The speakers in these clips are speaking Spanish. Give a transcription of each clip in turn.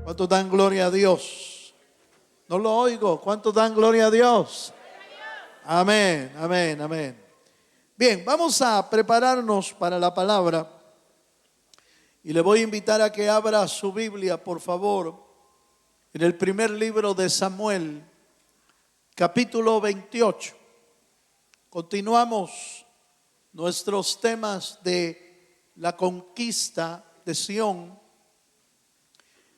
¿Cuántos dan gloria a Dios? No lo oigo. ¿Cuántos dan gloria a Dios? Amén, amén, amén. Bien, vamos a prepararnos para la palabra. Y le voy a invitar a que abra su Biblia, por favor, en el primer libro de Samuel, capítulo 28. Continuamos nuestros temas de la conquista de Sión.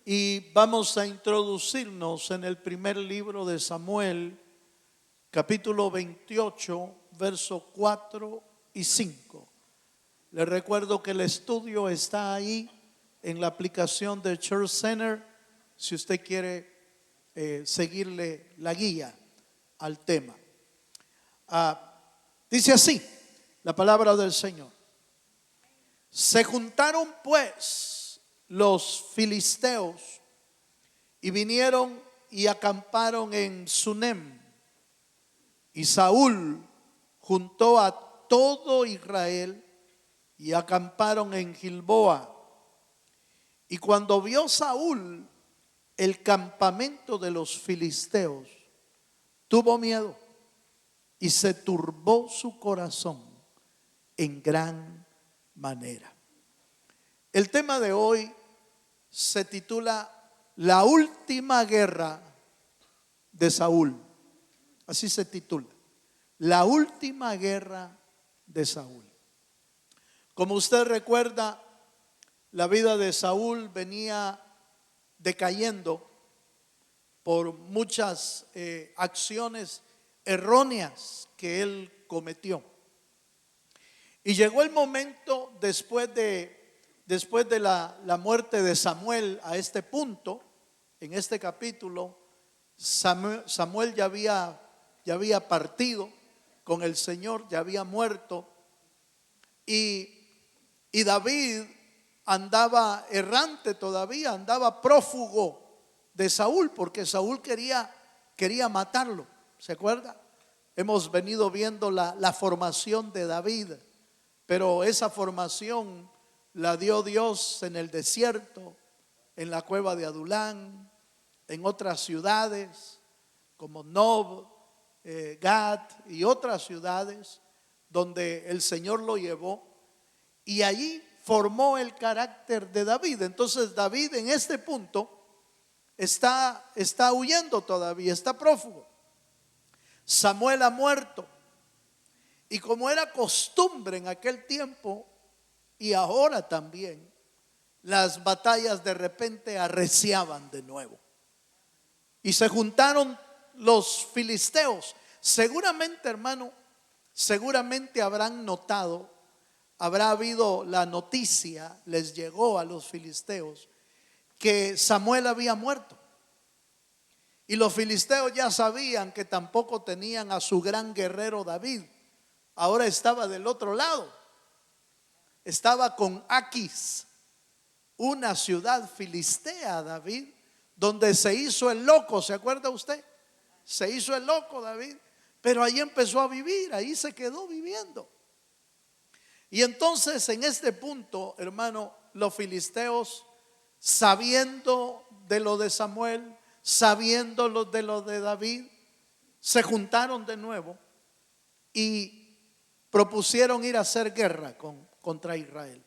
Y vamos a introducirnos en el primer libro de Samuel, capítulo 28, versos 4 y 5. Les recuerdo que el estudio está ahí en la aplicación de Church Center, si usted quiere seguirle la guía al tema. Dice así la palabra del Señor. Se juntaron pues los filisteos y vinieron y acamparon en Sunem. Y Saúl juntó a todo Israel y acamparon en Gilboa. Y cuando vio Saúl el campamento de los filisteos, tuvo miedo y se turbó su corazón en gran manera. El tema de hoy se titula La última guerra de Saúl. Así se titula, La última guerra de Saúl. Como usted recuerda, la vida de Saúl venía decayendo por muchas acciones erróneas que él cometió. Y llegó el momento después de la muerte de Samuel, a este punto, en este capítulo, Samuel ya había partido con el Señor, ya había muerto, y David andaba errante todavía, andaba prófugo de Saúl, porque Saúl quería matarlo. ¿Se acuerda? Hemos venido viendo la formación de David, pero esa formación la dio Dios en el desierto, en la cueva de Adulán, en otras ciudades como Nob, Gad y otras ciudades donde el Señor lo llevó, y allí formó el carácter de David. Entonces David en este punto está huyendo todavía, está prófugo. Samuel ha muerto, y como era costumbre en aquel tiempo y ahora también, las batallas de repente arreciaban de nuevo y se juntaron los filisteos. Seguramente, hermano, seguramente habrán notado, habrá habido la noticia, les llegó a los filisteos que Samuel había muerto. Y los filisteos ya sabían que tampoco tenían a su gran guerrero David. Ahora estaba del otro lado. Estaba con Aquis, una ciudad filistea, David, donde se hizo el loco. ¿Se acuerda usted? Se hizo el loco David, pero ahí empezó a vivir, ahí se quedó viviendo. Y entonces en este punto, hermano, los filisteos, sabiendo de lo de Samuel, sabiendo de lo de David, se juntaron de nuevo y propusieron ir a hacer guerra contra Israel.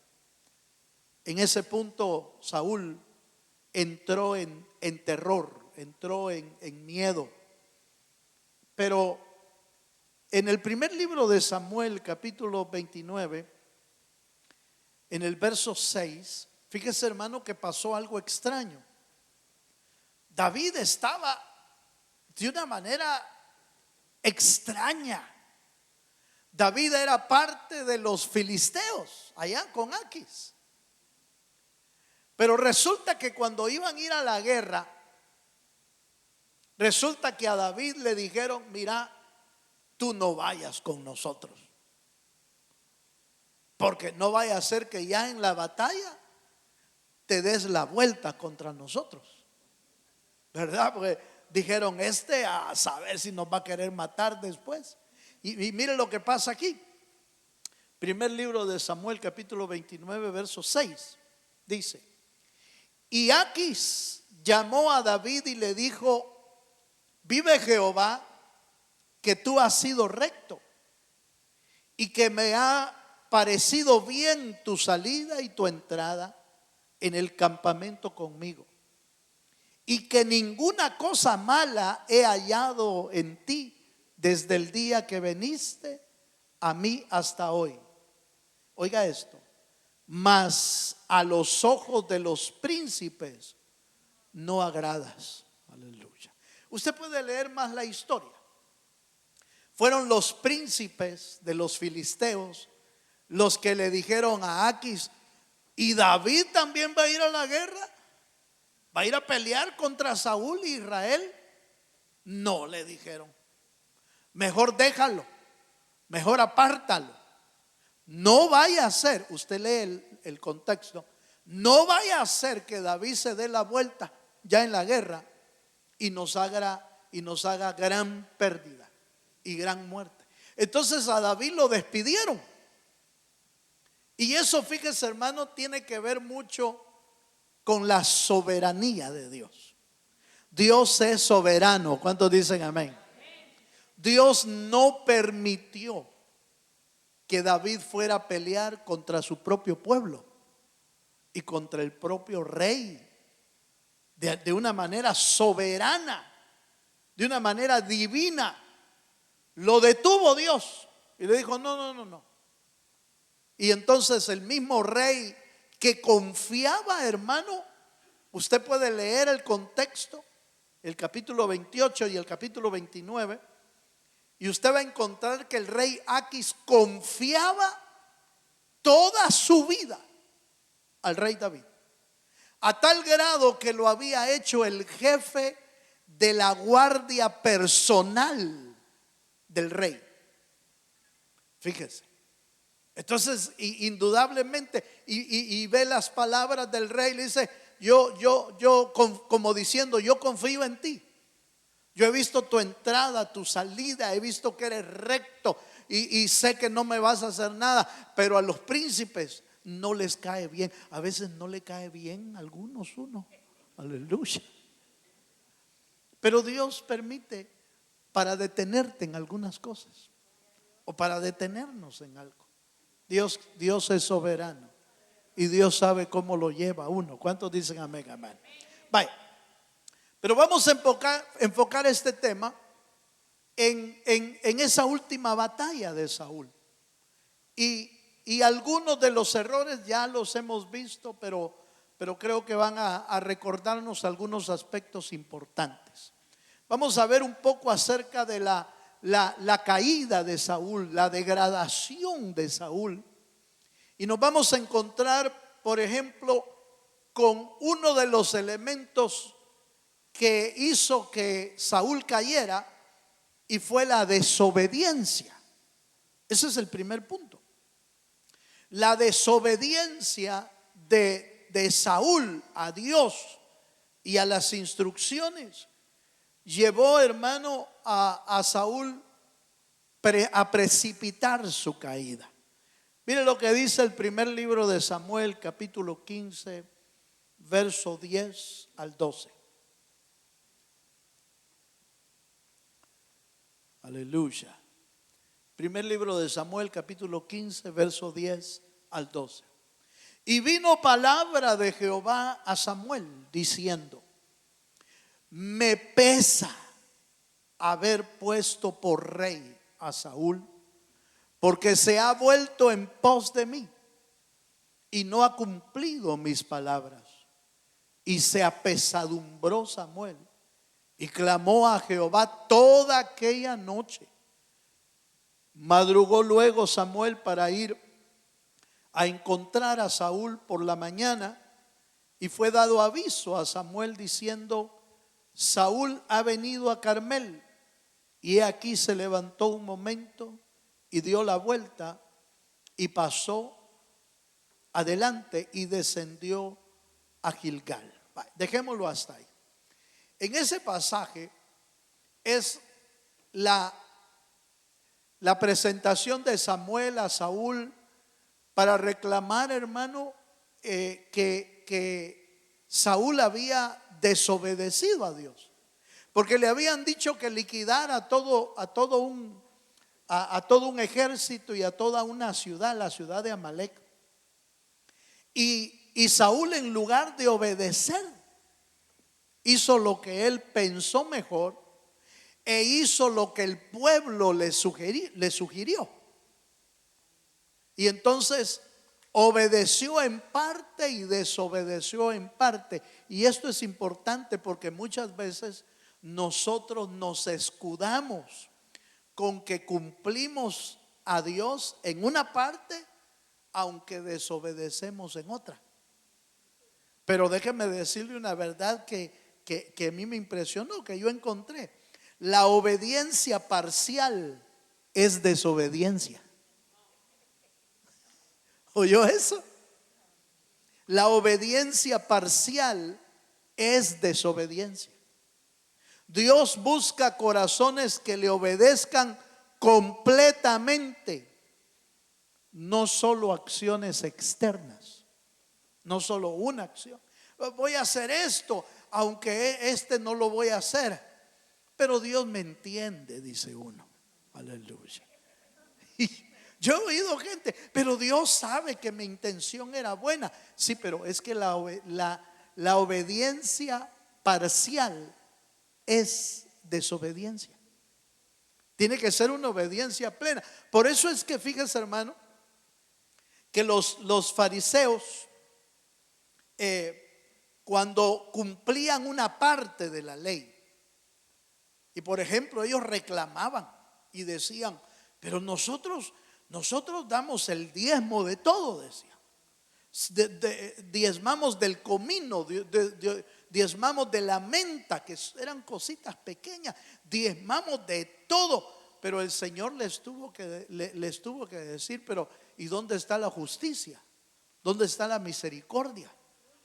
En ese punto Saúl entró en terror, entró en miedo. Pero en el primer libro de Samuel, capítulo 29, en el verso 6, fíjese, hermano, que pasó algo extraño. David estaba de una manera extraña. David era parte de los filisteos allá con Aquis. Pero resulta que cuando iban a ir a la guerra, resulta que a David le dijeron: mira, tú no vayas con nosotros, porque no vaya a ser que ya en la batalla te des la vuelta contra nosotros, ¿verdad? Porque dijeron, a saber si nos va a querer matar después. Y mire lo que pasa aquí. Primer libro de Samuel, capítulo 29, verso 6. Dice: y Aquis llamó a David y le dijo: vive Jehová, que tú has sido recto y que me ha parecido bien tu salida y tu entrada en el campamento conmigo, y que ninguna cosa mala he hallado en ti desde el día que viniste a mí hasta hoy. Oiga esto: mas a los ojos de los príncipes no agradas. Aleluya. Usted puede leer más la historia. Fueron los príncipes de los filisteos los que le dijeron a Aquis: ¿y David también va a ir a la guerra? ¿Va a ir a pelear contra Saúl y Israel? No, le dijeron. Mejor déjalo, mejor apártalo. No vaya a ser, usted lee el contexto, no vaya a ser que David se dé la vuelta ya en la guerra y nos haga gran pérdida y gran muerte. Entonces a David lo despidieron. Y eso, fíjese hermano, tiene que ver mucho con la soberanía de Dios. Dios es soberano. ¿Cuántos dicen amén? Dios no permitió que David fuera a pelear contra su propio pueblo y contra el propio rey de una manera soberana, de una manera divina. Lo detuvo Dios y le dijo: no. Y entonces el mismo rey que confiaba, hermano, usted puede leer el contexto, el capítulo 28 y el capítulo 29, y usted va a encontrar que el rey Aquis confiaba toda su vida al rey David, a tal grado que lo había hecho el jefe de la guardia personal del rey. Fíjese. Entonces, indudablemente, y ve las palabras del rey, le dice: como diciendo, yo confío en ti. Yo he visto tu entrada, tu salida, he visto que eres recto y sé que no me vas a hacer nada. Pero a los príncipes no les cae bien. A veces no le cae bien a algunos uno. Aleluya. Pero Dios permite para detenerte en algunas cosas o para detenernos en algo. Dios es soberano y Dios sabe cómo lo lleva a uno. ¿Cuántos dicen amén, amén? Vaya. Pero vamos a enfocar este tema en esa última batalla de Saúl. Y algunos de los errores ya los hemos visto, pero creo que van a recordarnos algunos aspectos importantes. Vamos a ver un poco acerca de la caída de Saúl, la degradación de Saúl. Y nos vamos a encontrar, por ejemplo, con uno de los elementos que hizo que Saúl cayera, y fue la desobediencia. Ese es el primer punto. La desobediencia de Saúl a Dios y a las instrucciones llevó, hermano, a Saúl a precipitar su caída. Mire lo que dice el primer libro de Samuel, capítulo 15, verso 10 al 12. Aleluya. Primer libro de Samuel, capítulo 15, verso 10 al 12. Y vino palabra de Jehová a Samuel diciendo: me pesa haber puesto por rey a Saúl, porque se ha vuelto en pos de mí y no ha cumplido mis palabras. Y se apesadumbró Samuel y clamó a Jehová toda aquella noche. Madrugó luego Samuel para ir a encontrar a Saúl por la mañana, y fue dado aviso a Samuel diciendo: Saúl ha venido a Carmel. Y aquí se levantó un momento y dio la vuelta y pasó adelante y descendió a Gilgal. Dejémoslo hasta ahí. En ese pasaje es la presentación de Samuel a Saúl para reclamar, hermano, que Saúl había desobedecido a Dios, porque le habían dicho que liquidara a todo un ejército y a toda una ciudad, la ciudad de Amalek. Y Saúl, en lugar de obedecer, hizo lo que él pensó mejor e hizo lo que el pueblo le sugirió. Y entonces obedeció en parte y desobedeció en parte. Y esto es importante porque muchas veces nosotros nos escudamos con que cumplimos a Dios en una parte, aunque desobedecemos en otra. Pero déjeme decirle una verdad que a mí me impresionó, que yo encontré. La obediencia parcial es desobediencia. ¿Oyó eso? La obediencia parcial es desobediencia. Dios busca corazones que le obedezcan completamente, no solo acciones externas, no solo una acción. Voy a hacer esto, aunque no lo voy a hacer, pero Dios me entiende, dice uno. Aleluya. Y yo he oído gente, pero Dios sabe que mi intención era buena. Sí, pero es que la obediencia parcial es desobediencia. Tiene que ser una obediencia plena. Por eso es que fíjese, hermano, que los fariseos, cuando cumplían una parte de la ley, y por ejemplo ellos reclamaban y decían, pero nosotros damos el diezmo de todo, decían. Diezmamos del comino, diezmamos de la menta, que eran cositas pequeñas, diezmamos de todo. Pero el Señor les tuvo que decir, pero ¿y dónde está la justicia? ¿Dónde está la misericordia?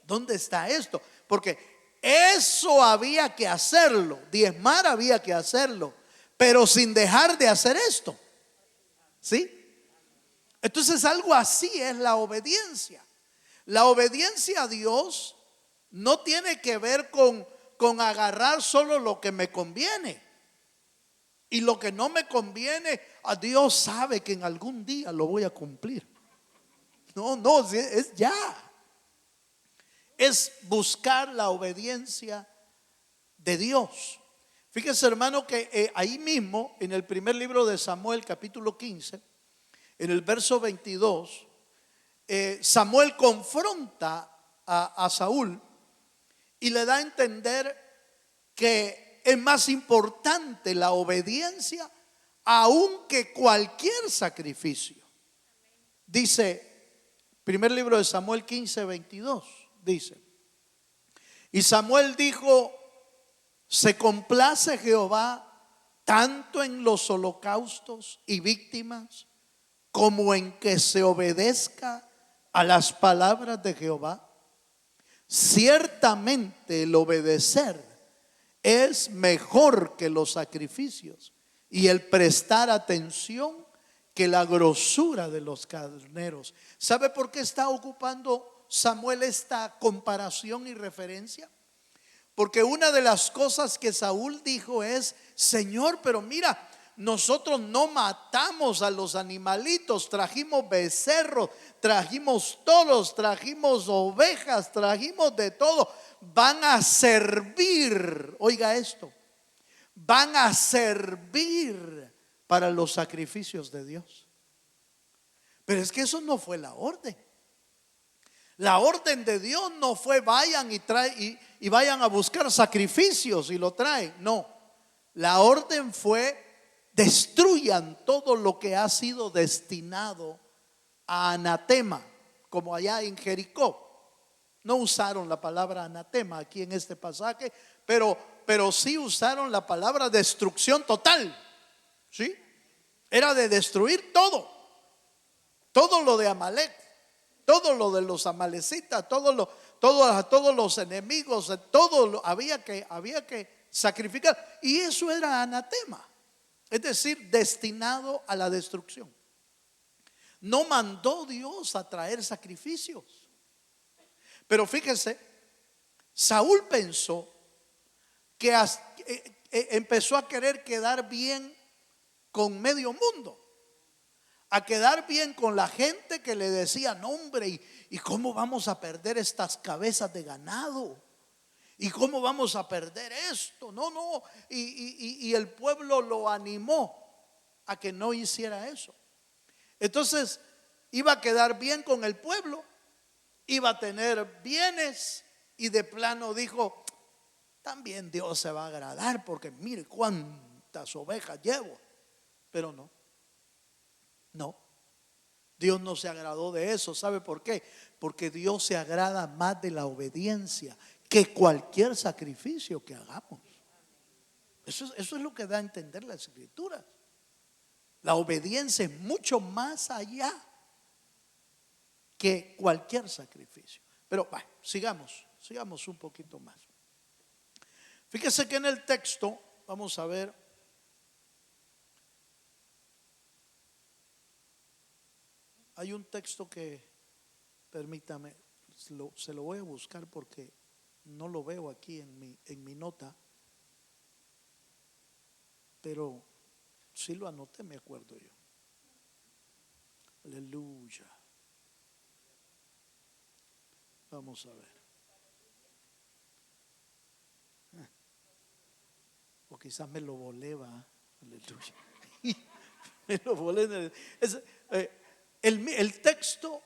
¿Dónde está esto? Porque eso había que hacerlo, diezmar había que hacerlo, pero sin dejar de hacer esto. ¿Sí? Entonces algo así es la obediencia. La obediencia a Dios no tiene que ver con agarrar solo lo que me conviene. Y lo que no me conviene, a Dios sabe que en algún día lo voy a cumplir. No, es ya. Es buscar la obediencia de Dios. Fíjese, hermano, que ahí mismo en el primer libro de Samuel, capítulo 15, en el verso 22, Samuel confronta a Saúl y le da a entender que es más importante la obediencia aún que cualquier sacrificio. Dice, primer libro de Samuel 15, 22, dice: y Samuel dijo, se complace Jehová tanto en los holocaustos y víctimas como en que se obedezca a las palabras de Jehová. Ciertamente el obedecer es mejor que los sacrificios, y el prestar atención que la grosura de los carneros. ¿Sabe por qué está ocupando Samuel esta comparación y referencia? Porque una de las cosas que Saúl dijo es: Señor, pero mira, nosotros no matamos a los animalitos, trajimos becerros, trajimos toros, trajimos ovejas, trajimos de todo. Van a servir, oiga esto, van a servir para los sacrificios de Dios. Pero es que eso no fue la orden. La orden de Dios no fue vayan y vayan a buscar sacrificios y lo traen. No, la orden fue: destruyan todo lo que ha sido destinado a anatema, como allá en Jericó. No usaron la palabra anatema aquí en este pasaje, pero sí usaron la palabra destrucción total. ¿Sí? Era de destruir todo lo de Amalek, todo lo de los amalecitas, todos los enemigos, había que sacrificar. Y eso era anatema, es decir, destinado a la destrucción. No mandó Dios a traer sacrificios. Pero fíjese Saúl pensó que empezó a querer quedar bien con medio mundo, a quedar bien con la gente que le decía: no, hombre, ¿y cómo vamos a perder estas cabezas de ganado? ¿Y cómo vamos a perder esto? No, no. Y el pueblo lo animó a que no hiciera eso. Entonces iba a quedar bien con el pueblo, iba a tener bienes, y de plano dijo: también Dios se va a agradar, porque mire cuántas ovejas llevo. Pero no, Dios no se agradó de eso. ¿Sabe por qué? Porque Dios se agrada más de la obediencia que cualquier sacrificio que hagamos. Eso es lo que da a entender las Escrituras. La obediencia es mucho más allá que cualquier sacrificio. Pero bueno, sigamos un poquito más. Fíjese que en el texto, vamos a ver, hay un texto que, permítame, se lo voy a buscar porque no lo veo aquí en mi nota, pero sí lo anoté, me acuerdo yo. Aleluya. Vamos a ver. O quizás me lo volé, va. Aleluya. Me lo volé. El texto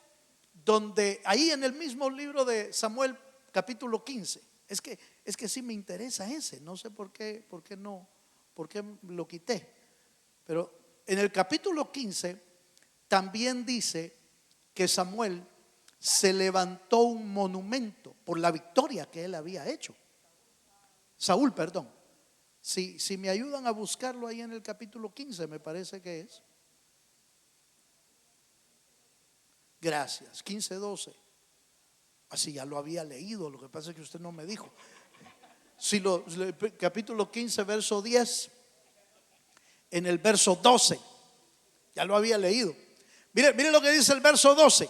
donde ahí en el mismo libro de Samuel, capítulo 15. Es que sí me interesa ese. No sé por qué lo quité. Pero en el capítulo 15 también dice que Samuel se levantó un monumento por la victoria que él había hecho. Saúl, perdón. Si me ayudan a buscarlo ahí en el capítulo 15, me parece que es. Gracias, 15:12. Así ya lo había leído, lo que pasa es que usted no me dijo. Capítulo 15, verso 10, en el verso 12, ya lo había leído. Mire lo que dice el verso 12.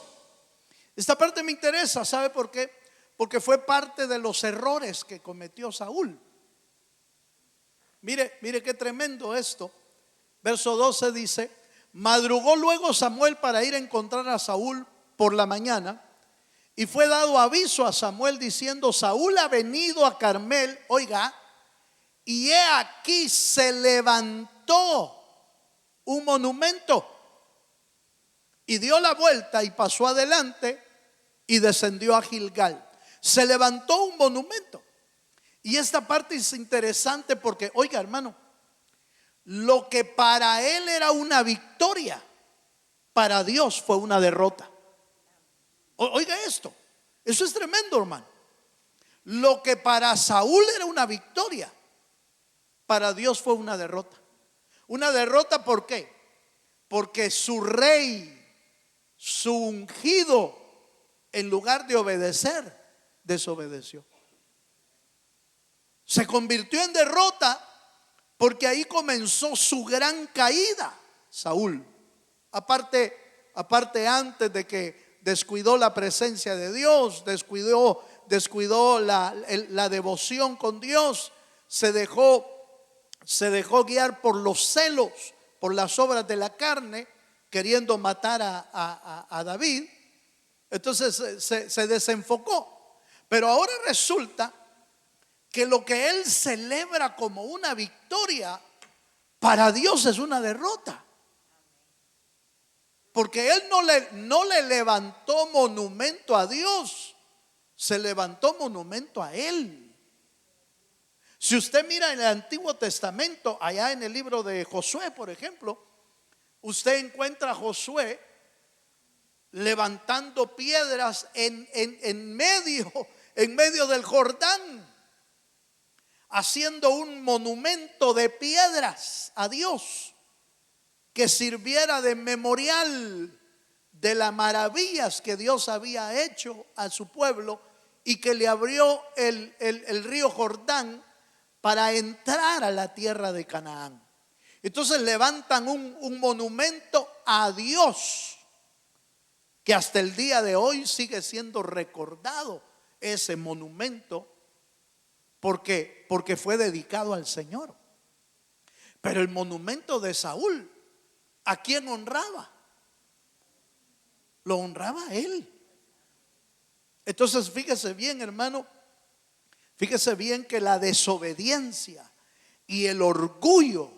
Esta parte me interesa, ¿sabe por qué? Porque fue parte de los errores que cometió Saúl. Mire qué tremendo esto. Verso 12 dice: madrugó luego Samuel para ir a encontrar a Saúl por la mañana, y fue dado aviso a Samuel diciendo: Saúl ha venido a Carmel, oiga, y he aquí se levantó un monumento. Y dio la vuelta y pasó adelante y descendió a Gilgal. Se levantó un monumento. Y esta parte es interesante porque, oiga, hermano, lo que para él era una victoria, para Dios fue una derrota. Oiga esto, eso es tremendo, hermano. Lo que para Saúl era una victoria, para Dios fue una derrota. Una derrota, ¿por qué? Porque su rey, su ungido, en lugar de obedecer, desobedeció. Se convirtió en derrota porque ahí comenzó su gran caída, Saúl. Aparte antes de que descuidó la presencia de Dios, descuidó la devoción con Dios, se dejó guiar por los celos, por las obras de la carne, queriendo matar a David. Entonces se desenfocó. Pero ahora resulta que lo que él celebra como una victoria, para Dios es una derrota. Porque él no le levantó monumento a Dios, se levantó monumento a él. Si usted mira en el Antiguo Testamento, allá en el libro de Josué, por ejemplo, usted encuentra a Josué levantando piedras en medio del Jordán, haciendo un monumento de piedras a Dios que sirviera de memorial de las maravillas que Dios había hecho a su pueblo y que le abrió el río Jordán para entrar a la tierra de Canaán. Entonces levantan un monumento a Dios que hasta el día de hoy sigue siendo recordado ese monumento porque fue dedicado al Señor. Pero el monumento de Saúl, ¿a quién honraba? Lo honraba a él. Entonces fíjese bien, hermano, fíjese bien que la desobediencia y el orgullo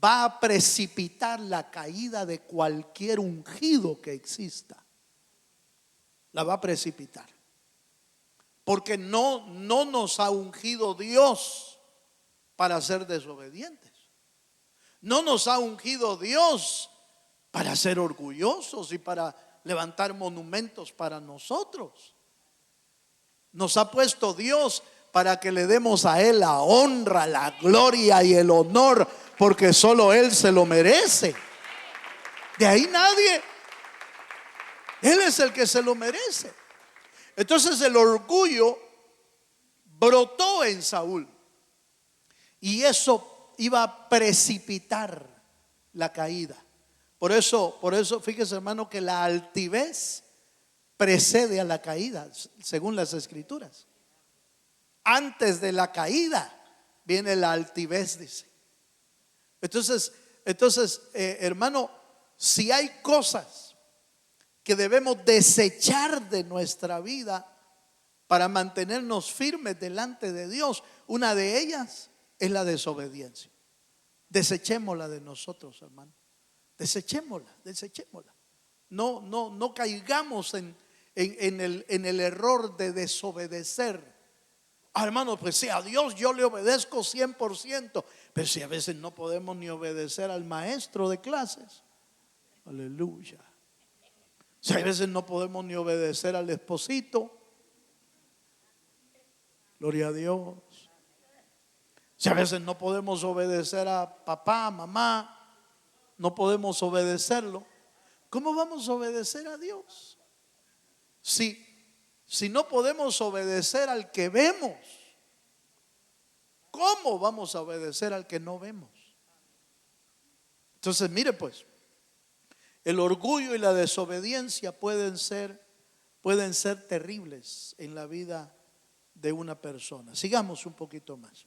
va a precipitar la caída de cualquier ungido que exista. La va a precipitar. Porque no nos ha ungido Dios para ser desobedientes. No nos ha ungido Dios para ser orgullosos y para levantar monumentos para nosotros. Nos ha puesto Dios para que le demos a Él la honra, la gloria y el honor, porque solo Él se lo merece. De ahí nadie. Él es el que se lo merece. Entonces el orgullo brotó en Saúl y eso iba a precipitar la caída. Por eso, fíjese, hermano, que la altivez precede a la caída, según las escrituras. Antes de la caída viene la altivez, dice. Entonces, hermano, si hay cosas que debemos desechar de nuestra vida para mantenernos firmes delante de Dios, una de ellas es la desobediencia. Desechémosla de nosotros, hermano. Desechémosla. No caigamos en el error de desobedecer. Hermano, pues si a Dios yo le obedezco 100%, pero si a veces no podemos ni obedecer al maestro de clases. Aleluya. Si a veces no podemos ni obedecer al esposito. Gloria a Dios. Si a veces no podemos obedecer a papá, mamá, no podemos obedecerlo, ¿cómo vamos a obedecer a Dios? Si no podemos obedecer al que vemos, ¿cómo vamos a obedecer al que no vemos? Entonces, mire pues, el orgullo y la desobediencia pueden ser terribles en la vida de una persona. Sigamos un poquito más.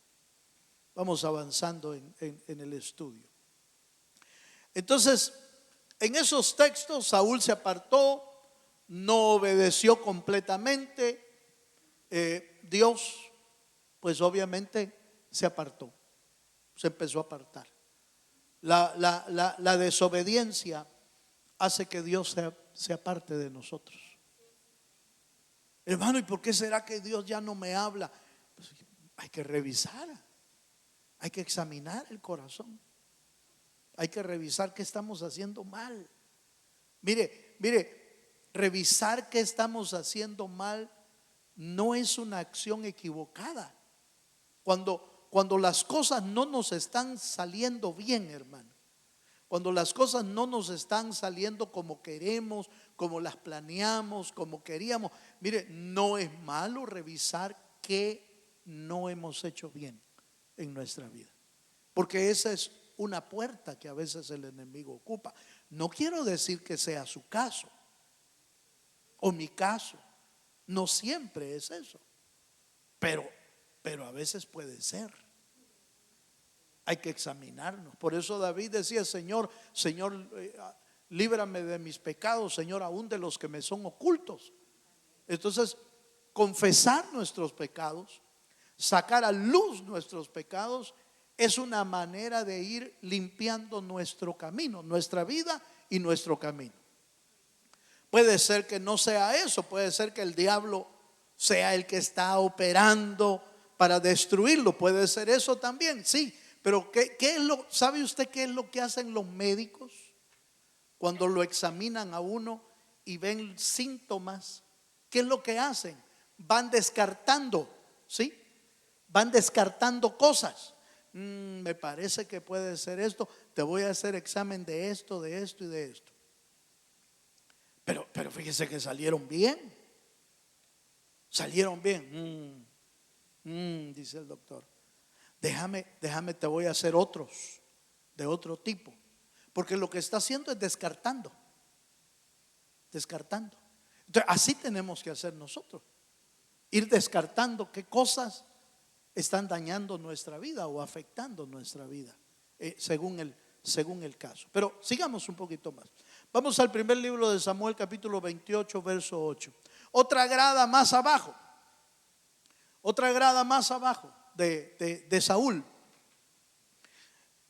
Vamos avanzando en el estudio. Entonces, en esos textos, Saúl se apartó, no obedeció completamente. Dios, pues obviamente se apartó, se empezó a apartar. La desobediencia hace que Dios se aparte de nosotros. Hermano, ¿y por qué será que Dios ya no me habla? Pues hay que revisar, hay que examinar el corazón, hay que revisar qué estamos haciendo mal. Mire, revisar qué estamos haciendo mal no es una acción equivocada. Cuando las cosas no nos están saliendo bien, hermano, cuando las cosas no nos están saliendo como queremos, como las planeamos, como queríamos, mire, no es malo revisar qué no hemos hecho bien en nuestra vida, porque esa es una puerta que a veces el enemigo ocupa. No quiero decir que sea su caso o mi caso, no siempre es eso, pero a veces puede ser. Hay que examinarnos. Por eso David decía: Señor, líbrame de mis pecados, Señor, aún de los que me son ocultos. Entonces, confesar nuestros pecados, sacar a luz nuestros pecados, es una manera de ir limpiando nuestro camino, nuestra vida y nuestro camino. Puede ser que no sea eso, puede ser que el diablo sea el que está operando para destruirlo, puede ser eso también, sí. Pero ¿sabe usted qué es lo que hacen los médicos cuando lo examinan a uno y ven síntomas? ¿Qué es lo que hacen? Van descartando, ¿sí? Van descartando cosas. Me parece que puede ser esto. Te voy a hacer examen de esto y de esto. Pero fíjese que salieron bien. Salieron bien. Dice el doctor. Déjame, te voy a hacer otros de otro tipo. Porque lo que está haciendo es descartando. Entonces, así tenemos que hacer nosotros. Ir descartando qué cosas están dañando nuestra vida o afectando nuestra vida, según el caso. Pero sigamos un poquito más. Vamos al primer libro de Samuel, capítulo 28, verso 8. Otra grada más abajo de Saúl.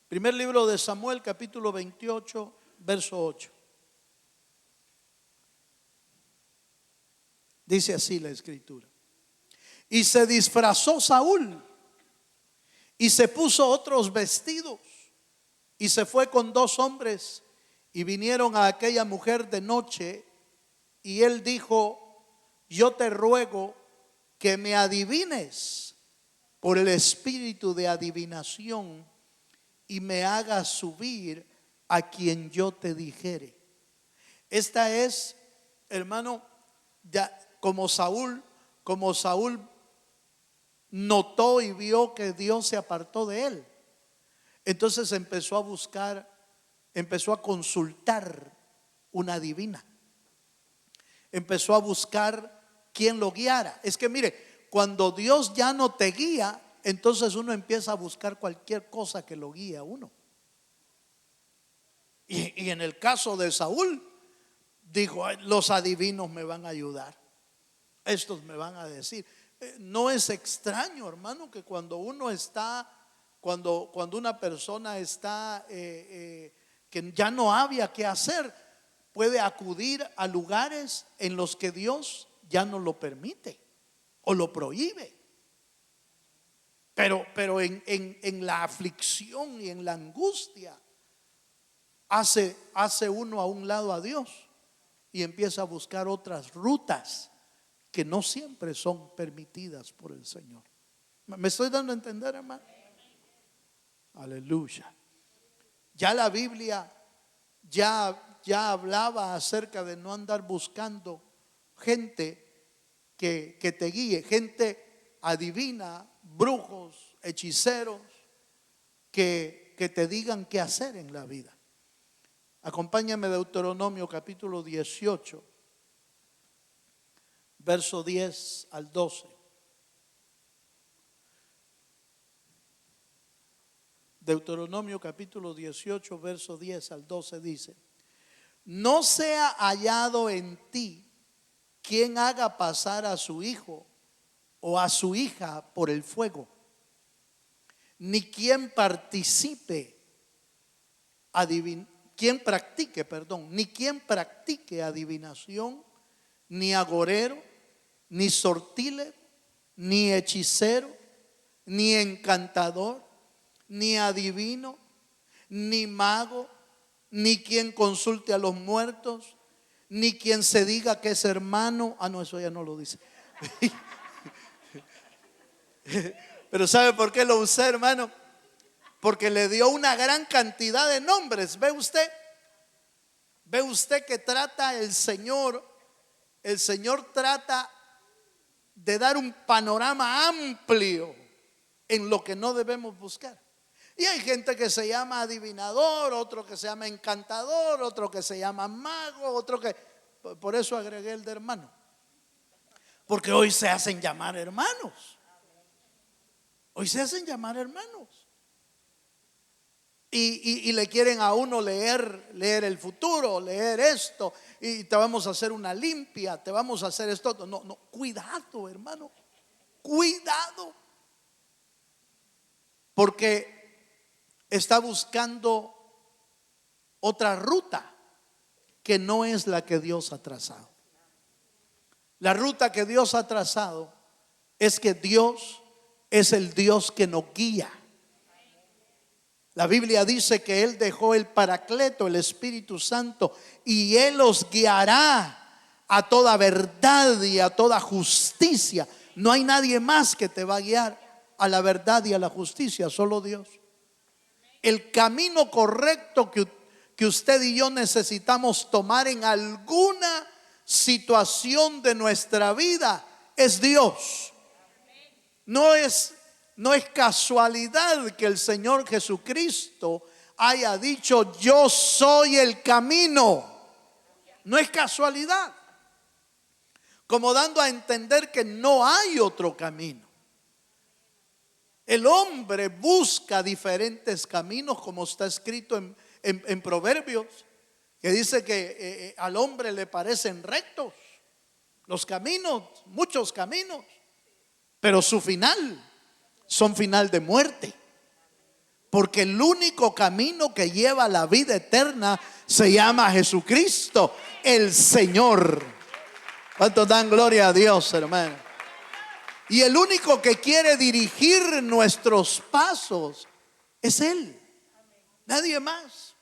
Primer libro de Samuel, capítulo 28, verso 8. Dice así la escritura: y se disfrazó Saúl y se puso otros vestidos y se fue con 2 hombres y vinieron a aquella mujer de noche, y él dijo: yo te ruego que me adivines por el espíritu de adivinación y me hagas subir a quien yo te dijere. Esta es, hermano, ya como Saúl notó y vio que Dios se apartó de él, entonces empezó a buscar, empezó a consultar una divina, empezó a buscar quien lo guiara. Es que mire, cuando Dios ya no te guía, entonces uno empieza a buscar cualquier cosa que lo guíe a uno. Y en el caso de Saúl, dijo: los adivinos me van a ayudar, estos me van a decir. No es extraño, hermano, que cuando uno está, cuando una persona está que ya no había qué hacer, puede acudir a lugares en los que Dios ya no lo permite o lo prohíbe. Pero en la aflicción y en la angustia hace uno a un lado a Dios y empieza a buscar otras rutas que no siempre son permitidas por el Señor. ¿Me estoy dando a entender, hermano? Aleluya. Ya la Biblia ya hablaba acerca de no andar buscando gente que te guíe, gente adivina, brujos, hechiceros, que te digan qué hacer en la vida. Acompáñame, Deuteronomio capítulo 18, verso 10 al 12. Deuteronomio capítulo 18, verso 10 al 12 dice: no sea hallado en ti quien haga pasar a su hijo o a su hija por el fuego, ni quien practique adivinación, ni agorero, ni sortílero, ni hechicero, ni encantador, ni adivino, ni mago, ni quien consulte a los muertos, ni quien se diga que es hermano. No, eso ya no lo dice. Pero ¿sabe por qué lo usé, hermano? Porque le dio una gran cantidad de nombres. ¿Ve usted que trata el Señor trata de dar un panorama amplio en lo que no debemos buscar? Y hay gente que se llama adivinador, otro que se llama encantador, otro que se llama mago, otro que... Por eso agregué el de hermano, porque hoy se hacen llamar hermanos. Hoy se hacen llamar hermanos. Y le quieren a uno leer el futuro, leer esto, y te vamos a hacer una limpia, te vamos a hacer esto. No, cuidado, hermano, cuidado, porque está buscando otra ruta que no es la que Dios ha trazado. La ruta que Dios ha trazado es que Dios es el Dios que nos guía. La Biblia dice que Él dejó el Paracleto, el Espíritu Santo, y Él los guiará a toda verdad y a toda justicia. No hay nadie más que te va a guiar a la verdad y a la justicia, solo Dios. El camino correcto que usted y yo necesitamos tomar en alguna situación de nuestra vida es Dios. No es casualidad que el Señor Jesucristo haya dicho: yo soy el camino. No es casualidad, como dando a entender que no hay otro camino. El hombre busca diferentes caminos, como está escrito en Proverbios, que dice que al hombre le parecen rectos los caminos, muchos caminos, pero su final son final de muerte. Porque el único camino que lleva a la vida eterna se llama Jesucristo, el Señor. ¿Cuántos dan gloria a Dios, hermano? Y el único que quiere dirigir nuestros pasos es Él, nadie más.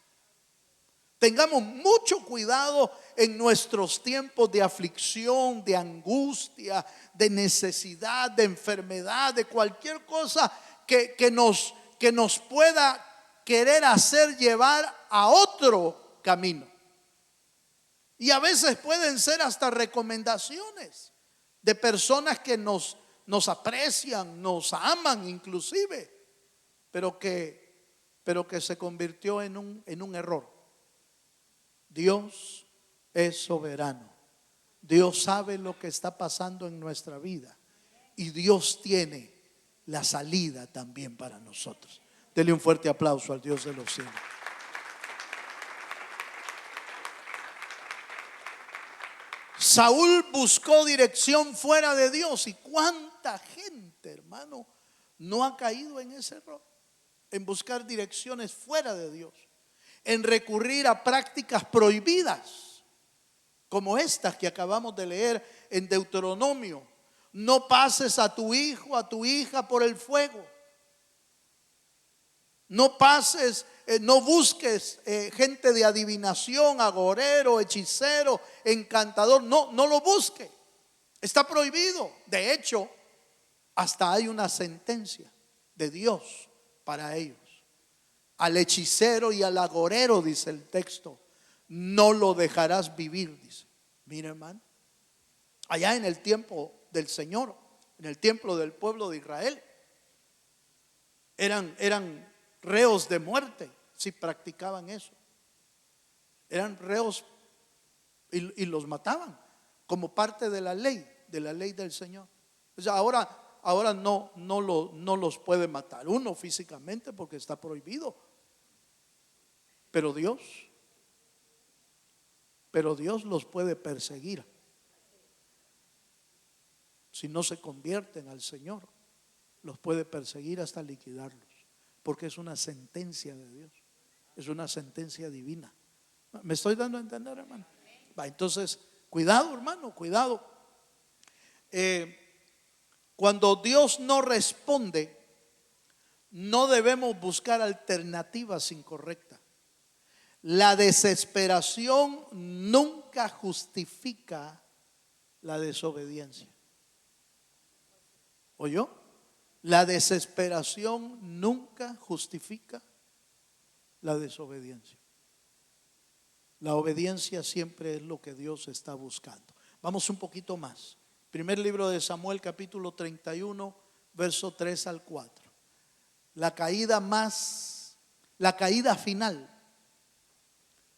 Tengamos mucho cuidado en nuestros tiempos de aflicción, de angustia, de necesidad, de enfermedad, de cualquier cosa que nos pueda querer hacer llevar a otro camino. Y a veces pueden ser hasta recomendaciones de personas que nos aprecian, nos aman inclusive, pero que se convirtió en un error. Dios es soberano. Dios sabe lo que está pasando en nuestra vida y Dios tiene la salida también para nosotros. Dele un fuerte aplauso al Dios de los cielos. Saúl buscó dirección fuera de Dios. ¿Y cuánta gente, hermano, no ha caído en ese error? En buscar direcciones fuera de Dios, en recurrir a prácticas prohibidas, como estas que acabamos de leer en Deuteronomio. No pases a tu hijo, a tu hija por el fuego. No pases, no busques gente de adivinación, agorero, hechicero, encantador. No lo busque. Está prohibido. De hecho, hasta hay una sentencia de Dios para ellos. Al hechicero y al agorero, dice el texto, no lo dejarás vivir, dice. Mira, hermano, allá en el tiempo del Señor, en el templo del pueblo de Israel, eran reos de muerte si practicaban eso. Eran reos y los mataban como parte de la ley del Señor. O sea, ahora no los puede matar uno físicamente porque está prohibido. Pero Dios los puede perseguir si no se convierten al Señor. Los puede perseguir hasta liquidarlos, porque es una sentencia de Dios, es una sentencia divina. ¿Me estoy dando a entender, hermano? Entonces, cuidado, hermano, cuidado. Cuando Dios no responde, no debemos buscar alternativas incorrectas. La desesperación nunca justifica la desobediencia. ¿Oyó? La desesperación nunca justifica la desobediencia. La obediencia siempre es lo que Dios está buscando. Vamos un poquito más. Primer libro de Samuel, capítulo 31, verso 3 al 4. La caída final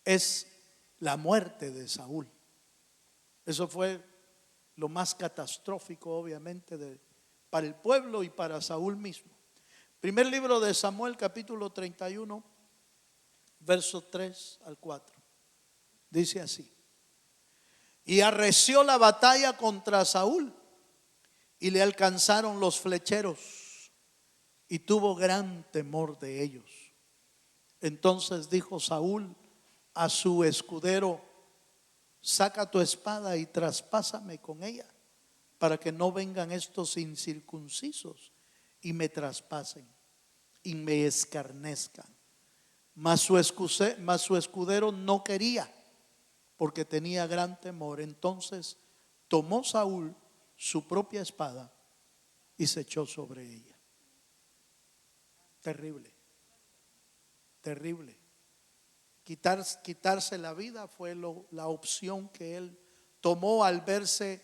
es la muerte de Saúl. Eso fue lo más catastrófico, obviamente, para el pueblo y para Saúl mismo. Primer libro de Samuel, capítulo 31, verso 3 al 4. Dice así: y arreció la batalla contra Saúl, y le alcanzaron los flecheros, y tuvo gran temor de ellos. Entonces dijo Saúl a su escudero: saca tu espada y traspásame con ella, para que no vengan estos incircuncisos y me traspasen y me escarnezcan. Mas su escudero no quería, porque tenía gran temor. Entonces tomó Saúl su propia espada y se echó sobre ella. Terrible, terrible. Quitarse la vida fue la opción que él tomó al verse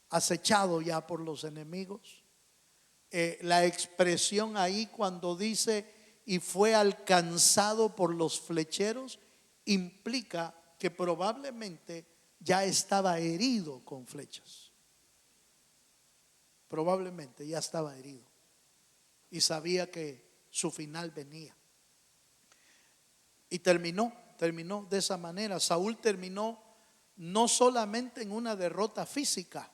acechado ya por los enemigos. La expresión ahí cuando dice y fue alcanzado por los flecheros implica que probablemente ya estaba herido con flechas. Probablemente ya estaba herido. y sabía que su final venía. Y terminó de esa manera. Saúl terminó no solamente en una derrota física,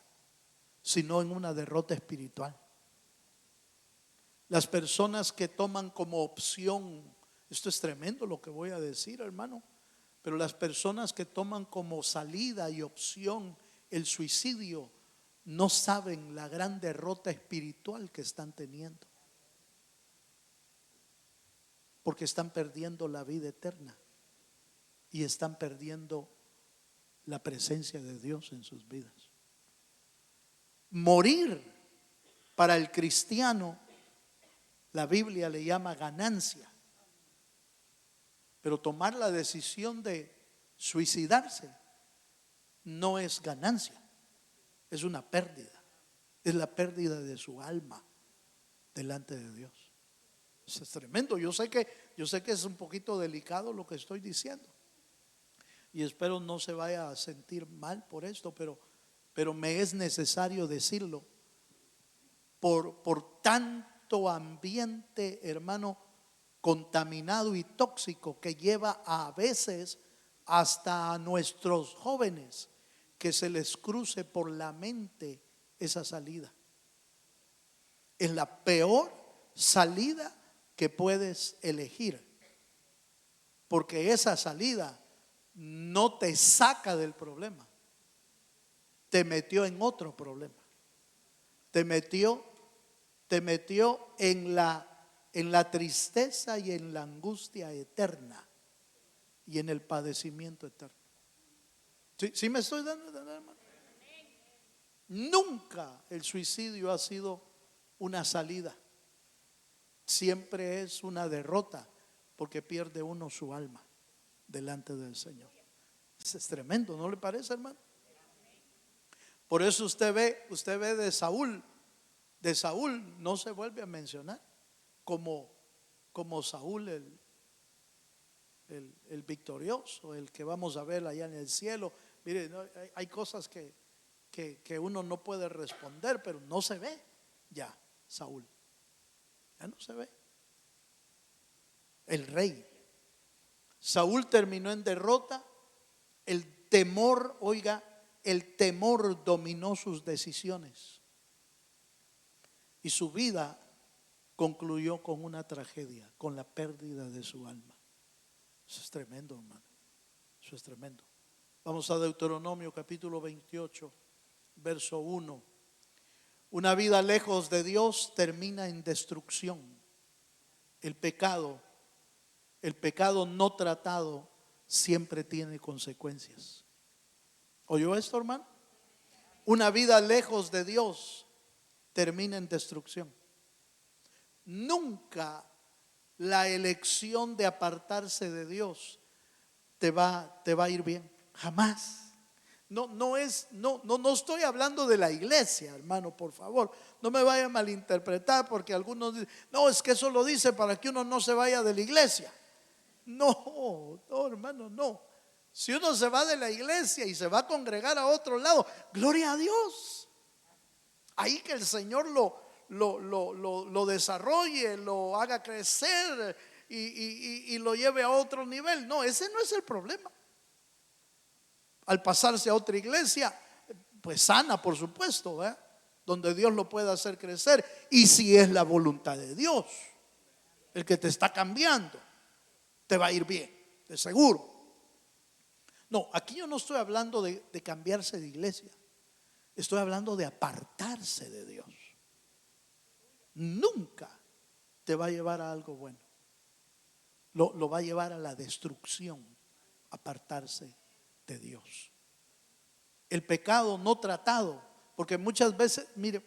sino en una derrota espiritual. Las personas que toman como opción, esto es tremendo lo que voy a decir, hermano, pero las personas que toman como salida y opción el suicidio no saben la gran derrota espiritual que están teniendo, porque están perdiendo la vida eterna y están perdiendo la presencia de Dios en sus vidas. Morir para el cristiano, la Biblia le llama ganancia, pero tomar la decisión de suicidarse no es ganancia, es una pérdida, es la pérdida de su alma delante de Dios. Eso es tremendo. Yo sé que es un poquito delicado lo que estoy diciendo y espero no se vaya a sentir mal por esto, pero me es necesario decirlo por tanto ambiente, hermano, contaminado y tóxico que lleva a veces hasta a nuestros jóvenes que se les cruce por la mente esa salida. Es la peor salida que puedes elegir, porque esa salida no te saca del problema, te metió en otro problema, te metió en la tristeza y en la angustia eterna y en el padecimiento eterno. ¿Sí me estoy dando a entender, hermano? Nunca el suicidio ha sido una salida, siempre es una derrota, porque pierde uno su alma delante del Señor. Eso es tremendo, ¿no le parece, hermano? Por eso usted ve de Saúl no se vuelve a mencionar como Saúl el victorioso, el que vamos a ver allá en el cielo. Mire, ¿no? Hay cosas que uno no puede responder, pero no se ve ya Saúl, ya no se ve. El rey Saúl terminó en derrota. El temor, oiga, el temor dominó sus decisiones y su vida concluyó con una tragedia, con la pérdida de su alma. Eso es tremendo, hermano. Eso es tremendo. Vamos a Deuteronomio capítulo 28, verso 1. Una vida lejos de Dios termina en destrucción. El pecado no tratado siempre tiene consecuencias. ¿Oyó esto, hermano? Una vida lejos de Dios termina en destrucción. Nunca la elección de apartarse de Dios te va a ir bien, jamás. No estoy hablando de la iglesia, hermano, por favor, no me vaya a malinterpretar, porque algunos dicen, no, es que eso lo dice para que uno no se vaya de la iglesia. No, hermano, no. Si uno se va de la iglesia y se va a congregar a otro lado, gloria a Dios. Ahí que el Señor lo desarrolle, lo haga crecer y lo lleve a otro nivel. No, ese no es el problema. Al pasarse a otra iglesia, pues sana, por supuesto, donde Dios lo pueda hacer crecer. Y si es la voluntad de Dios el que te está cambiando, te va a ir bien, de seguro. No, aquí yo no estoy hablando de cambiarse de iglesia, estoy hablando de apartarse de Dios. Nunca te va a llevar a algo bueno, lo va a llevar a la destrucción, apartarse de Dios. El pecado no tratado, porque muchas veces, mire,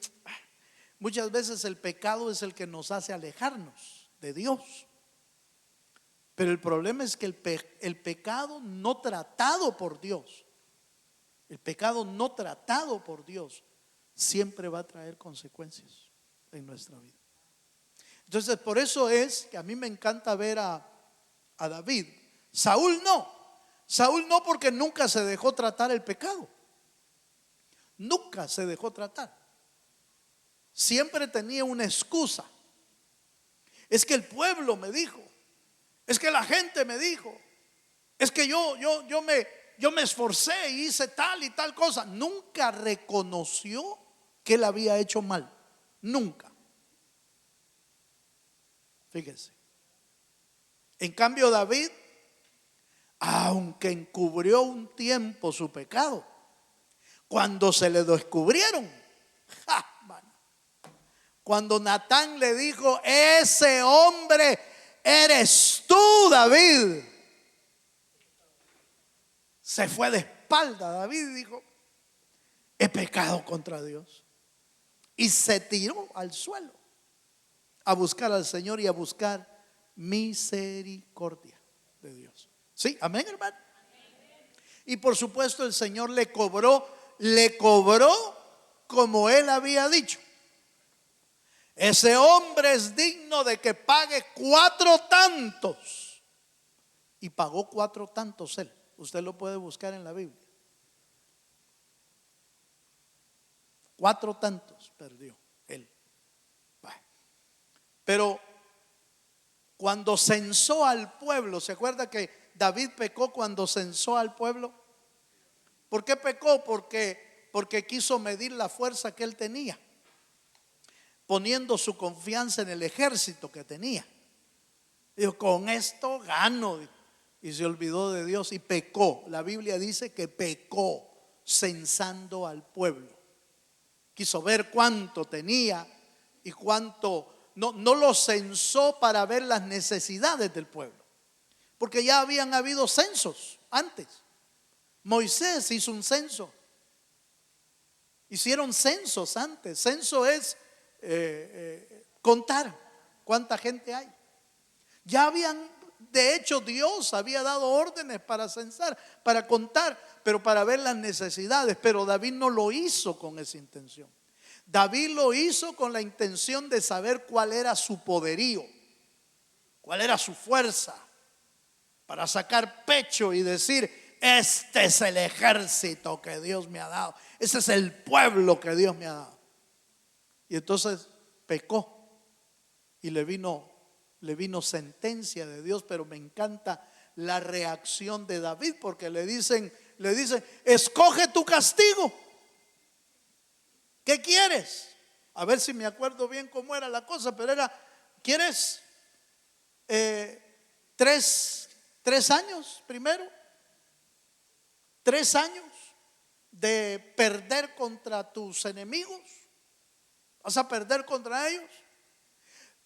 muchas veces el pecado es el que nos hace alejarnos de Dios. Pero el problema es que el pecado no tratado por Dios, el pecado no tratado por Dios siempre va a traer consecuencias en nuestra vida. Entonces, por eso es que a mí me encanta ver a David. Saúl no, porque nunca se dejó tratar el pecado. Nunca se dejó tratar. Siempre tenía una excusa. Es que el pueblo me dijo, es que la gente me dijo, es que yo me esforcé y hice tal y tal cosa. Nunca reconoció que él había hecho mal. Nunca. Fíjese. En cambio, David, aunque encubrió un tiempo su pecado, cuando se le descubrieron, cuando Natán le dijo: ese hombre eres tú, David, se fue de espalda David y dijo: he pecado contra Dios. Y se tiró al suelo a buscar al Señor y a buscar misericordia de Dios. Sí, amén, hermano. Y por supuesto el Señor le cobró como él había dicho. Ese hombre es digno de que pague 4 tantos. Y pagó 4 tantos él. Usted lo puede buscar en la Biblia. 4 tantos perdió él. Pero cuando censó al pueblo, ¿se acuerda que David pecó cuando censó al pueblo? ¿Por qué pecó? Porque quiso medir la fuerza que él tenía, poniendo su confianza en el ejército que tenía. Dijo: con esto gano. Y se olvidó de Dios y pecó. La Biblia dice que pecó censando al pueblo. Quiso ver cuánto tenía y cuánto. No lo censó para ver las necesidades del pueblo, porque ya habían habido censos antes. Moisés hizo un censo. Hicieron censos antes. Censo es contar cuánta gente hay. Ya habían, de hecho, Dios había dado órdenes para censar, para contar, pero para ver las necesidades. Pero David no lo hizo con esa intención. David lo hizo con la intención de saber cuál era su poderío, cuál era su fuerza, para sacar pecho y decir: este es el ejército que Dios me ha dado, ese es el pueblo que Dios me ha dado. Y entonces pecó y le vino sentencia de Dios. Pero me encanta la reacción de David, porque le dicen: escoge tu castigo. ¿Qué quieres? A ver si me acuerdo bien cómo era la cosa, pero era: ¿quieres 3 años primero? 3 años de perder contra tus enemigos. ¿Vas a perder contra ellos?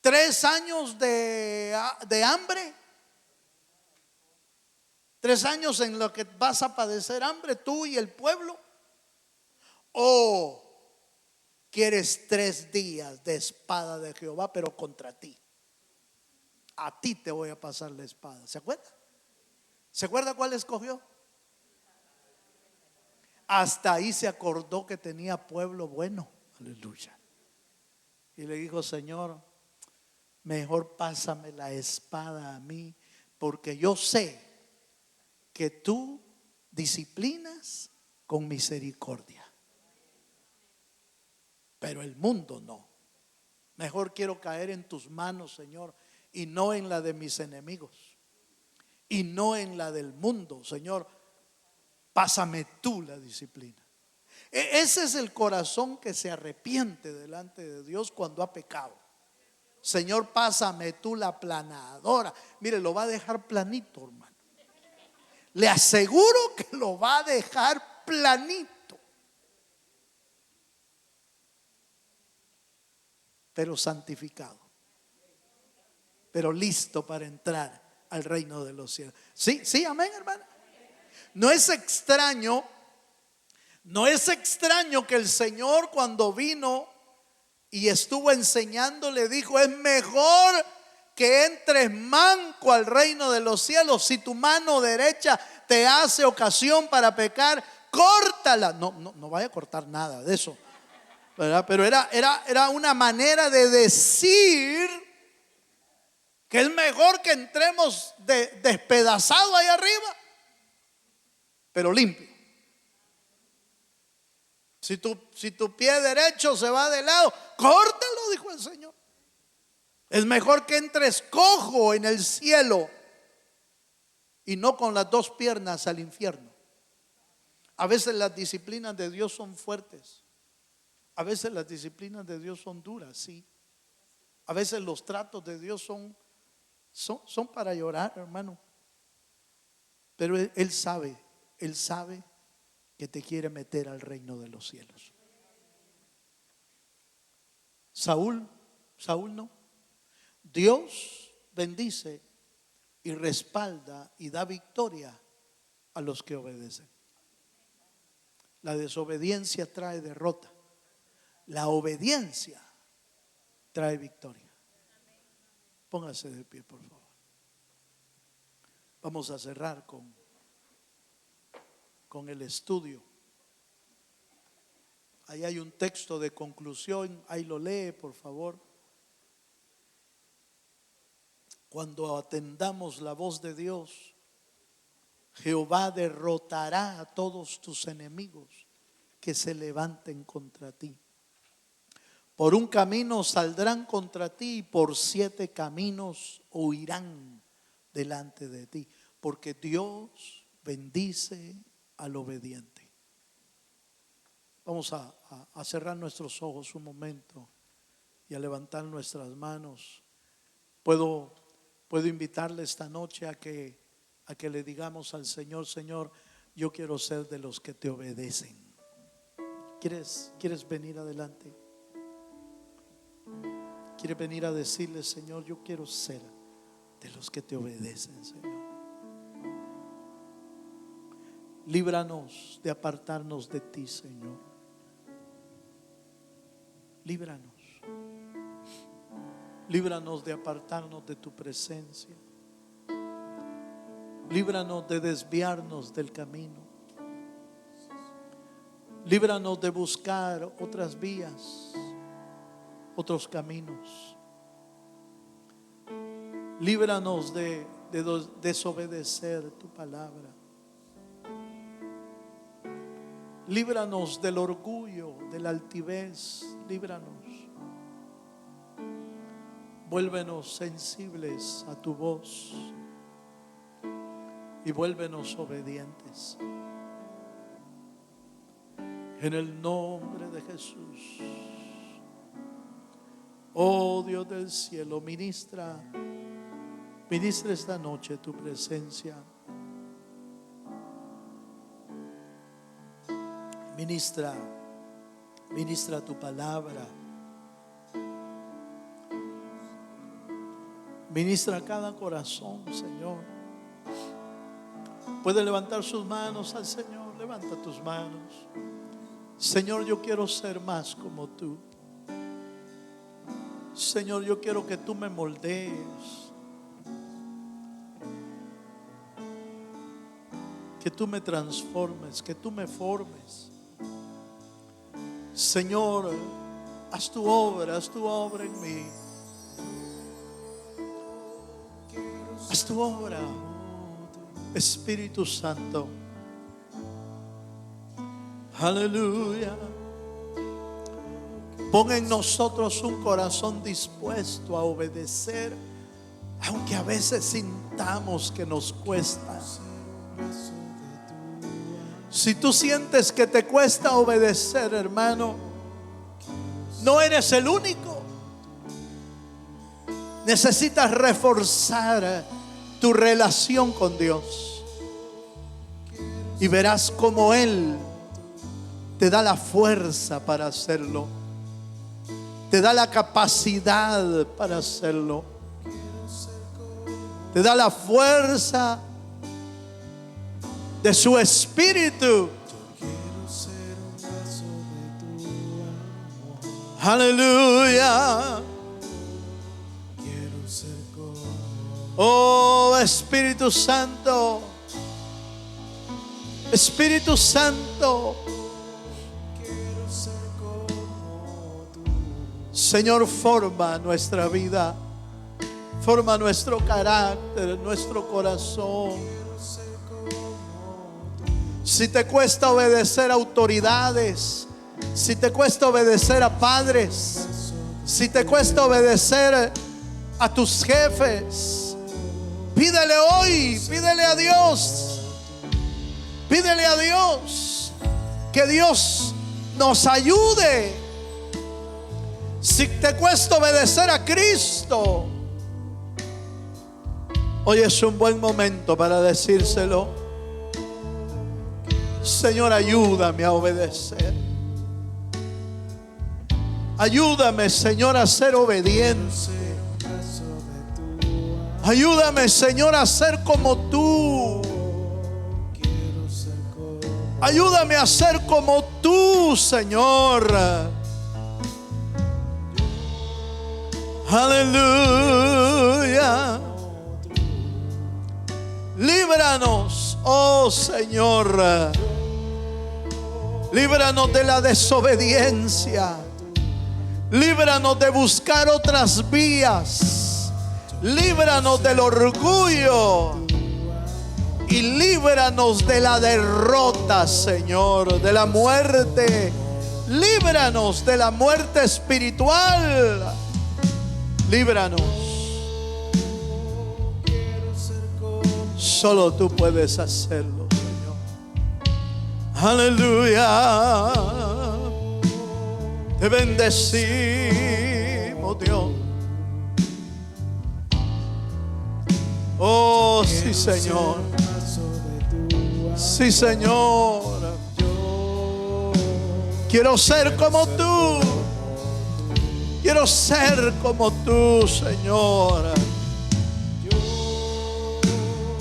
3 años de hambre. 3 años en los que vas a padecer hambre tú y el pueblo. ¿O quieres 3 días de espada de Jehová, pero contra ti? A ti te voy a pasar la espada. ¿Se acuerda? ¿Se acuerda cuál escogió? Hasta ahí se acordó que tenía pueblo bueno. Aleluya. Y le dijo: Señor, mejor pásame la espada a mí, porque yo sé que tú disciplinas con misericordia, pero el mundo no. Mejor quiero caer en tus manos, Señor, y no en la de mis enemigos, y no en la del mundo. Señor, pásame tú la disciplina. Ese es el corazón que se arrepiente delante de Dios cuando ha pecado. Señor, pásame tú la planadora. Mire, lo va a dejar planito, hermano. Le aseguro que lo va a dejar planito, pero santificado, pero listo para entrar al reino de los cielos. Sí, sí, amén, hermano. No es extraño que el Señor, cuando vino y estuvo enseñando, le dijo: es mejor que entres manco al reino de los cielos. Si tu mano derecha te hace ocasión para pecar, córtala. No vaya a cortar nada de eso, ¿verdad? Pero era una manera de decir que es mejor que entremos despedazado ahí arriba, pero limpio. Si tu pie derecho se va de lado, córtalo, dijo el Señor. Es mejor que entres cojo en el cielo y no con las dos piernas al infierno. A veces las disciplinas de Dios son fuertes. A veces las disciplinas de Dios son duras, sí. A veces los tratos de Dios son para llorar, hermano. Pero Él sabe que te quiere meter al reino de los cielos. Saúl no. Dios bendice y respalda y da victoria a los que obedecen. La desobediencia trae derrota. La obediencia trae victoria. Póngase de pie, por favor. Vamos a cerrar con el estudio. Ahí hay un texto de conclusión. Ahí lo lee, por favor. Cuando atendamos la voz de Dios, Jehová derrotará a todos tus enemigos que se levanten contra ti. Por un camino saldrán contra ti y por 7 caminos huirán delante de ti. Porque Dios bendice al obediente. Vamos a cerrar nuestros ojos un momento y a levantar nuestras manos. Puedo invitarle esta noche a que le digamos al Señor: Señor, yo quiero ser de los que te obedecen. ¿Quieres venir adelante? ¿Quieres venir a decirle: Señor, yo quiero ser de los que te obedecen, Señor? Líbranos de apartarnos de ti, Señor. Líbranos. Líbranos de apartarnos de tu presencia. Líbranos de desviarnos del camino. Líbranos de buscar otras vías, otros caminos. Líbranos de desobedecer tu palabra. Líbranos del orgullo, de la altivez. Líbranos. Vuélvenos sensibles a tu voz y vuélvenos obedientes. En el nombre de Jesús. Oh Dios del cielo, ministra esta noche tu presencia. Ministra tu palabra. Ministra cada corazón, Señor. Puede levantar sus manos al Señor. Levanta tus manos. Señor, yo quiero ser más como tú. Señor, yo quiero que tú me moldees, que tú me transformes, que tú me formes. Señor, haz tu obra en mí. Haz tu obra, Espíritu Santo. Aleluya. Pon en nosotros un corazón dispuesto a obedecer, aunque a veces sintamos que nos cuesta. Si tú sientes que te cuesta obedecer, hermano, no eres el único. Necesitas reforzar tu relación con Dios y verás cómo Él te da la fuerza para hacerlo, te da la capacidad para hacerlo, te da la fuerza de su espíritu. Aleluya. Oh Espíritu Santo, Espíritu Santo, Señor, forma nuestra vida, forma nuestro carácter, nuestro corazón. Si te cuesta obedecer a autoridades, si te cuesta obedecer a padres, si te cuesta obedecer a tus jefes. Pídele hoy, pídele a Dios. Pídele a Dios que Dios nos ayude. Si te cuesta obedecer a Cristo, hoy es un buen momento para decírselo. Señor, ayúdame a obedecer. Ayúdame, Señor, a ser obediente. Ayúdame, Señor, a ser como tú. Ayúdame a ser como tú, Señor. Aleluya. Líbranos, oh Señor. Líbranos de la desobediencia. Líbranos de buscar otras vías. Líbranos del orgullo. Y líbranos de la derrota, Señor, de la muerte. Líbranos de la muerte espiritual. Líbranos. Solo tú puedes hacerlo, Señor. Aleluya. Te bendecimos, Dios. Oh, sí, Señor. Sí, Señor. Quiero ser como tú. Quiero ser como tú, Señor.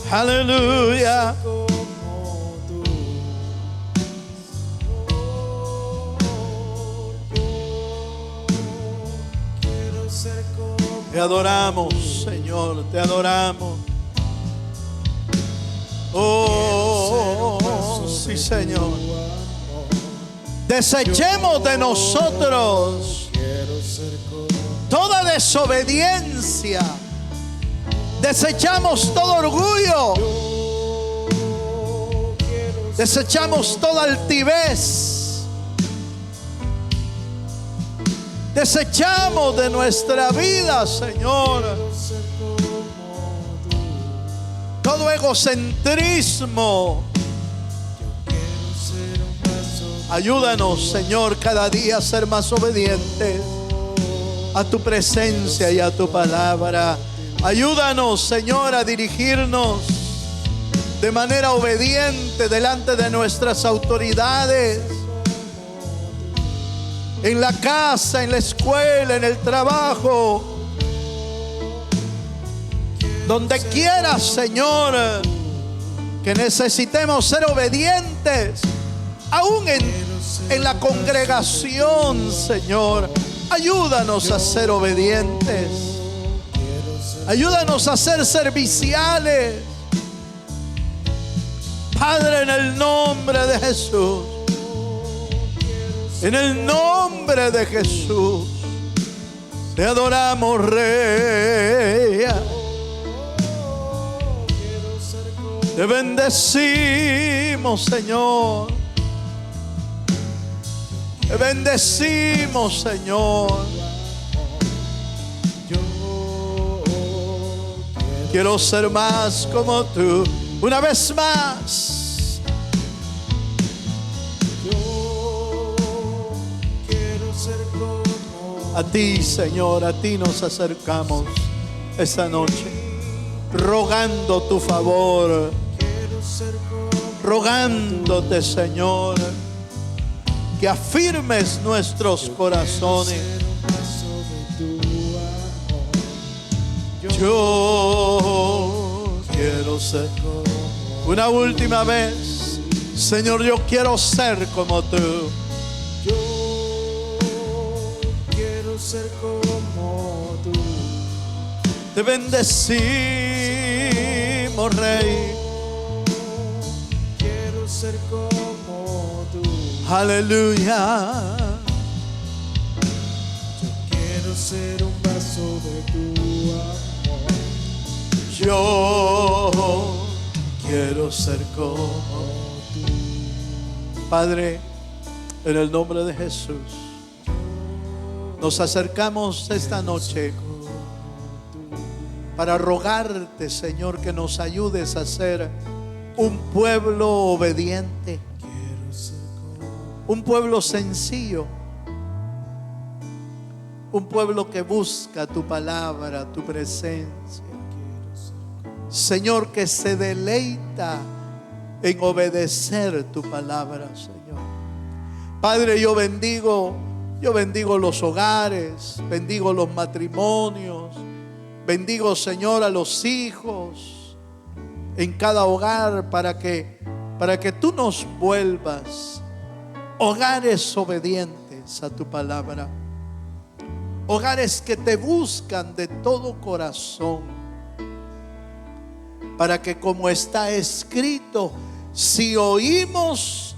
Aleluya. Te adoramos, Señor, te adoramos. Oh, sí, Señor. Desechemos de nosotros toda desobediencia. Desechamos todo orgullo. Desechamos toda altivez. Desechamos de nuestra vida, Señor, todo egocentrismo. Ayúdanos, Señor, cada día a ser más obedientes a tu presencia y a tu palabra. Ayúdanos, Señor, a dirigirnos de manera obediente delante de nuestras autoridades, en la casa, en la escuela, en el trabajo, donde quiera, Señor, que necesitemos ser obedientes, aún en la congregación, Señor. Ayúdanos a ser obedientes. Ayúdanos a ser serviciales. Padre, en el nombre de Jesús. En el nombre de Jesús. Te adoramos, Rey. Te bendecimos, Señor. Te bendecimos, Señor. Quiero ser más como tú. Una vez más. A ti, Señor, a ti nos acercamos esta noche, rogando tu favor, rogándote, Señor, que afirmes nuestros corazones. Yo quiero ser, una última vez, Señor, yo quiero ser como tú. Ser como tú. Te bendecimos, Rey. Quiero ser como tú. Aleluya. Yo quiero ser un vaso de tu amor. Yo quiero ser como tú. Padre, en el nombre de Jesús, nos acercamos esta noche para rogarte, Señor, que nos ayudes a ser un pueblo obediente, un pueblo sencillo, un pueblo que busca tu palabra, tu presencia. Señor, que se deleita en obedecer tu palabra, Señor. Padre, yo bendigo los hogares, bendigo los matrimonios, bendigo, Señor, a los hijos en cada hogar para que tú nos vuelvas hogares obedientes a tu palabra, hogares que te buscan de todo corazón, para que, como está escrito, si oímos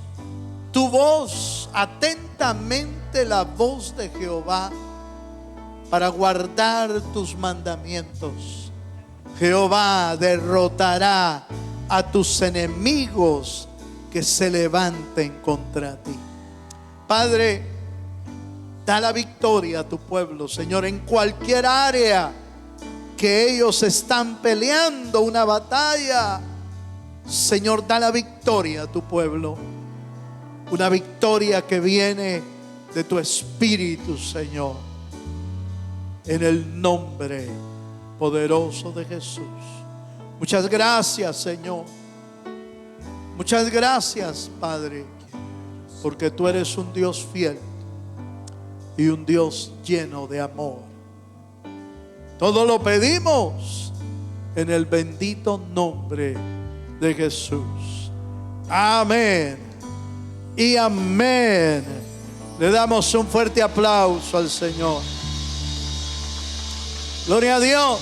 tu voz, atentamente la voz de Jehová, para guardar tus mandamientos, Jehová derrotará a tus enemigos que se levanten contra ti. Padre, da la victoria a tu pueblo, Señor, en cualquier área que ellos están peleando una batalla. Señor, da la victoria a tu pueblo, una victoria que viene de tu Espíritu, Señor, en el nombre poderoso de Jesús. Muchas gracias, Señor. Muchas gracias, Padre, porque tú eres un Dios fiel y un Dios lleno de amor. Todo lo pedimos en el bendito nombre de Jesús. Amén y amén. Le damos un fuerte aplauso al Señor. Gloria a Dios.